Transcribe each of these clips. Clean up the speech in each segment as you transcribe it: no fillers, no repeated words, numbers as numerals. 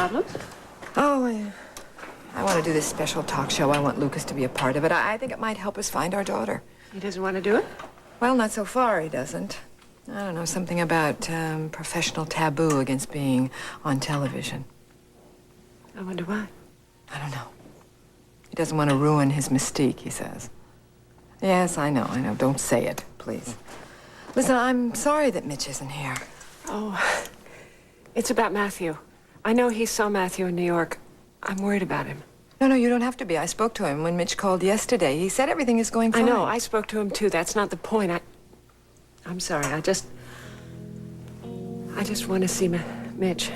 problem? Oh, I want to do this special talk show. I want Lucas to be a part of it. I think it might help us find our daughter. He doesn't want to do it? Well, not so far, he doesn't. I don't know, something about professional taboo against being on television. I wonder why. I don't know. He doesn't want to ruin his mystique, he says. Yes, I know. Don't say it, please. Listen, I'm sorry that Mitch isn't here. Oh, it's about Matthew. I know he saw Matthew in New York. I'm worried about him. No, you don't have to be. I spoke to him when Mitch called yesterday. He said everything is going fine. I know. I spoke to him, too. That's not the point. I'm sorry. I just want to see Mitch.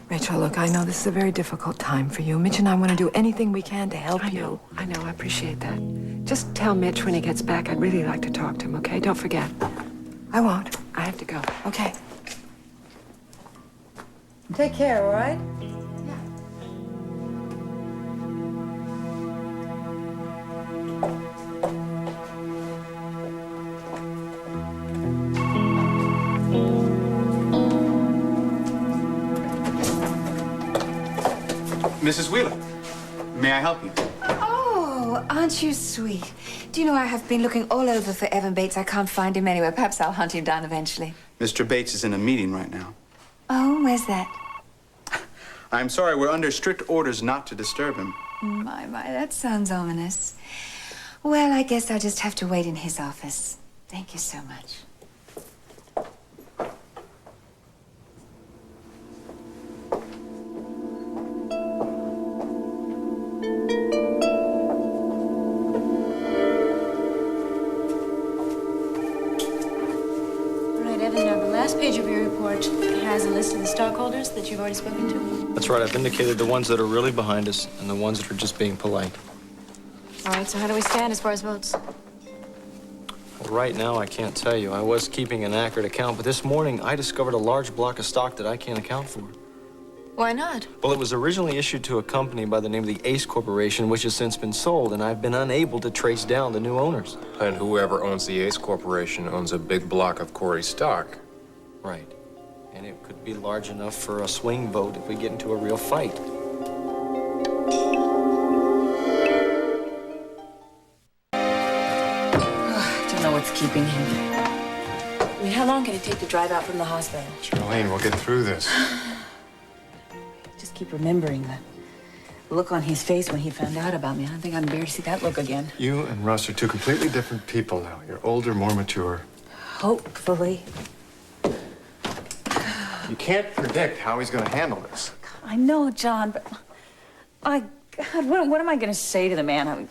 Rachel, look, I know this is a very difficult time for you. Mitch and I want to do anything we can to help you. I know. I appreciate that. Just tell Mitch when he gets back. I'd really like to talk to him, okay? Don't forget. I won't. I have to go. Okay. Take care, all right? Mrs. Wheeler, may I help you? Oh, aren't you sweet? Do you know I have been looking all over for Evan Bates. I can't find him anywhere. Perhaps I'll hunt him down eventually. Mr. Bates is in a meeting right now. Oh, where's that? I'm sorry, we're under strict orders not to disturb him. My, that sounds ominous. Well, I guess I'll just have to wait in his office. Thank you so much. The last page of your report has a list of the stockholders that you've already spoken to. That's right. I've indicated the ones that are really behind us and the ones that are just being polite. All right, so how do we stand as far as votes? Well, right now, I can't tell you. I was keeping an accurate account, but this morning I discovered a large block of stock that I can't account for. Why not? Well, it was originally issued to a company by the name of the Ace Corporation, which has since been sold, and I've been unable to trace down the new owners. And whoever owns the Ace Corporation owns a big block of Corey stock. Right. And it could be large enough for a swing vote if we get into a real fight. I don't know what's keeping him. I mean, how long can it take to drive out from the hospital? Sharlene, we'll get through this. Just keep remembering the look on his face when he found out about me. I don't think I'm bear to see that look again. You and Russ are two completely different people now. You're older, more mature. Hopefully. You can't predict how he's going to handle this. I know, John, but God, what am I going to say to the man?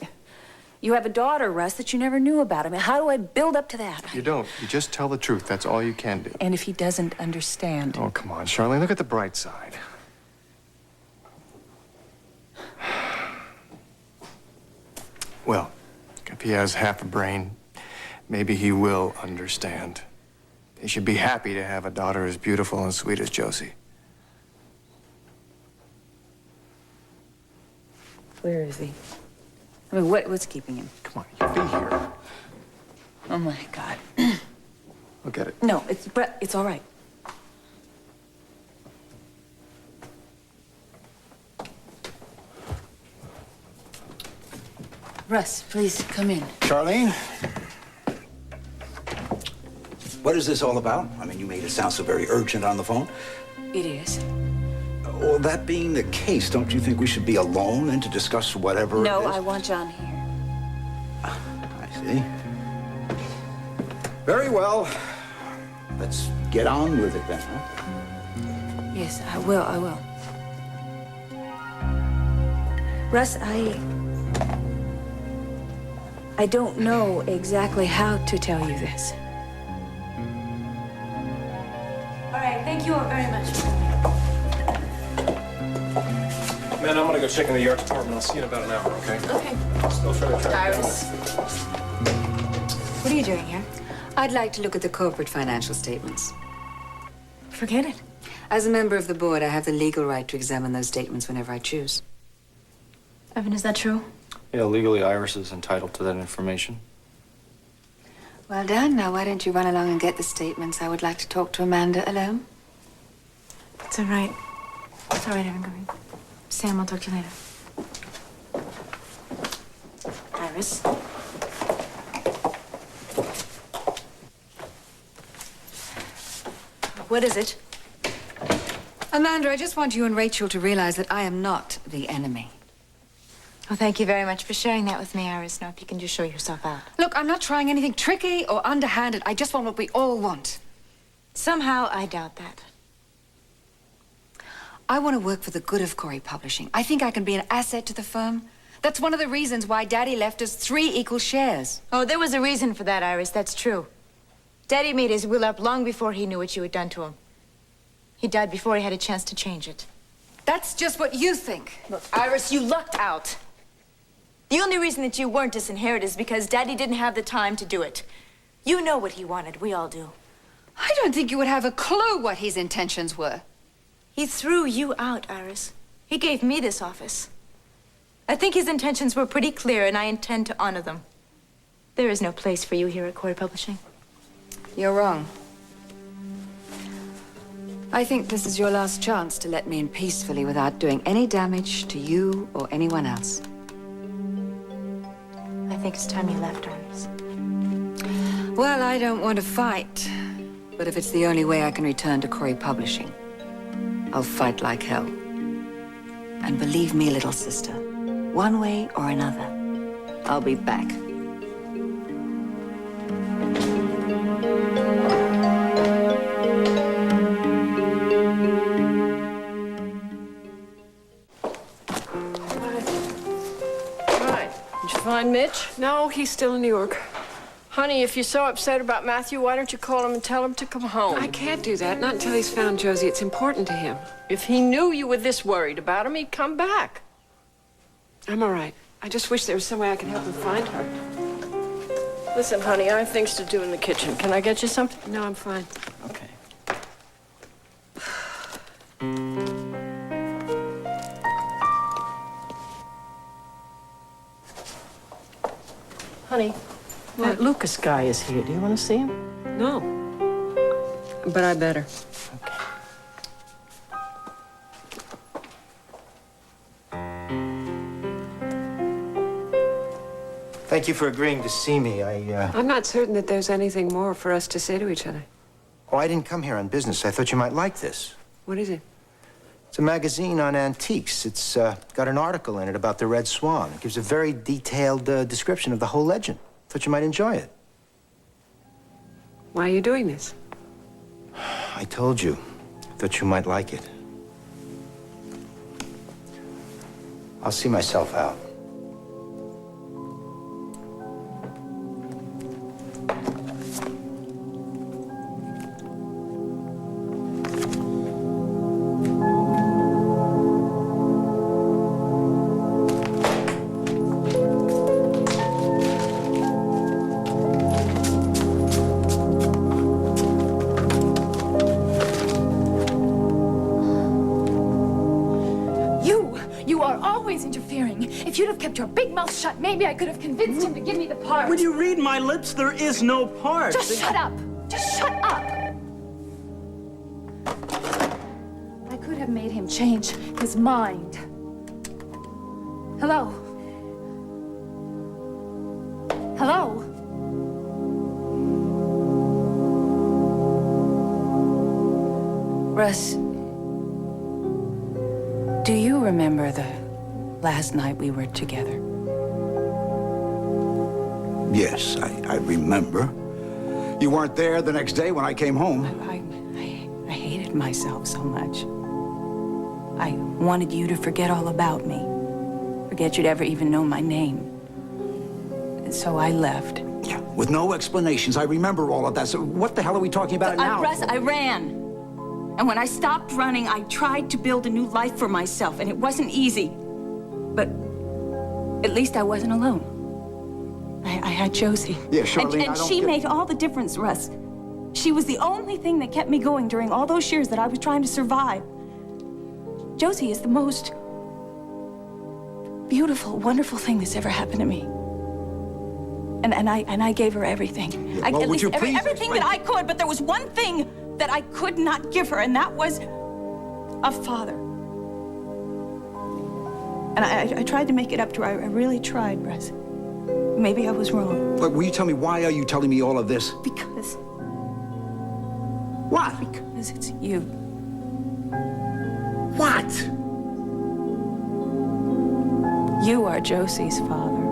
You have a daughter, Russ, that you never knew about. I mean, how do I build up to that? You don't. You just tell the truth. That's all you can do. And if he doesn't understand? Oh, come on, Sharlene. Look at the bright side. Well, if he has half a brain, maybe he will understand. He should be happy to have a daughter as beautiful and sweet as Josie. Where is he? I mean, what's keeping him? Come on, you'll be here. Oh, my God. Look at it. No, it's all right. Russ, please come in. Sharlene? What is this all about? I mean, you made it sound so very urgent on the phone. It is. Well, that being the case, don't you think we should be alone and to discuss whatever No, it is? I want John here. I see. Very well. Let's get on with it then, huh? Yes, I will. Russ, I don't know exactly how to tell you this. All right, thank you all very much. Man, I'm gonna go check in the yard department. I'll see you in about an hour, okay? Okay. Still trying to track down. Iris. What are you doing here? I'd like to look at the corporate financial statements. Forget it. As a member of the board, I have the legal right to examine those statements whenever I choose. Evan, is that true? Yeah, legally, Iris is entitled to that information. Well done. Now, why don't you run along and get the statements? I would like to talk to Amanda alone. It's all right. It's all right, I'm going. Sam, I'll talk to you later. Iris. What is it? Amanda, I just want you and Rachel to realize that I am not the enemy. Well, thank you very much for sharing that with me, Iris. Now, if you can just show yourself out. Look, I'm not trying anything tricky or underhanded. I just want what we all want. Somehow, I doubt that. I want to work for the good of Corey Publishing. I think I can be an asset to the firm. That's one of the reasons why Daddy left us 3 equal shares. Oh, there was a reason for that, Iris. That's true. Daddy made his will up long before he knew what you had done to him. He died before he had a chance to change it. That's just what you think. Look, Iris, you lucked out. The only reason that you weren't disinherited is because Daddy didn't have the time to do it. You know what he wanted. We all do. I don't think you would have a clue what his intentions were. He threw you out, Iris. He gave me this office. I think his intentions were pretty clear, and I intend to honor them. There is no place for you here at Corey Publishing. You're wrong. I think this is your last chance to let me in peacefully without doing any damage to you or anyone else. I think it's time you left, Iris. Well, I don't want to fight, but if it's the only way I can return to Corey Publishing, I'll fight like hell. And believe me, little sister, one way or another, I'll be back. Did you find Mitch? No, he's still in New York. Honey, if you're so upset about Matthew, why don't you call him and tell him to come home? I can't do that, not until he's found Josie. It's important to him. If he knew you were this worried about him, he'd come back. I'm all right. I just wish there was some way I could help him find her. Listen, honey, I have things to do in the kitchen. Can I get you something? No, I'm fine. Okay. Honey, that Lucas guy is here. Do you want to see him? No. But I better. Okay. Thank you for agreeing to see me. I'm not certain that there's anything more for us to say to each other. Oh, I didn't come here on business. I thought you might like this. What is it? It's a magazine on antiques. It's got an article in it about the Red Swan. It gives a very detailed description of the whole legend. Thought you might enjoy it. Why are you doing this? I told you. Thought you might like it. I'll see myself out. You are always interfering. If you'd have kept your big mouth shut, maybe I could have convinced him to give me the part. When you read my lips, there is no part. Just shut up. Just shut up. I could have made him change his mind. Hello? Hello? Russ, do you remember the last night we were together? Yes, I remember. You weren't there the next day when I came home. I hated myself so much. I wanted you to forget all about me. Forget you'd ever even know my name. And so I left. Yeah, with no explanations. I remember all of that. So what the hell are we talking about now? Russ, I ran. And when I stopped running, I tried to build a new life for myself, and it wasn't easy. But at least I wasn't alone. I had Josie. Yeah, Sharlene, And she made all the difference, Russ. She was the only thing that kept me going during all those years that I was trying to survive. Josie is the most beautiful, wonderful thing that's ever happened to me. And I gave her everything. Yeah, well, would you please everything that I could, but there was one thing that I could not give her, and that was a father. And I tried to make it up to her. I really tried, Russ. Maybe I was wrong. Look, will you tell me why are you telling me all of this? Because What? Because it's you. What? You are Josie's father.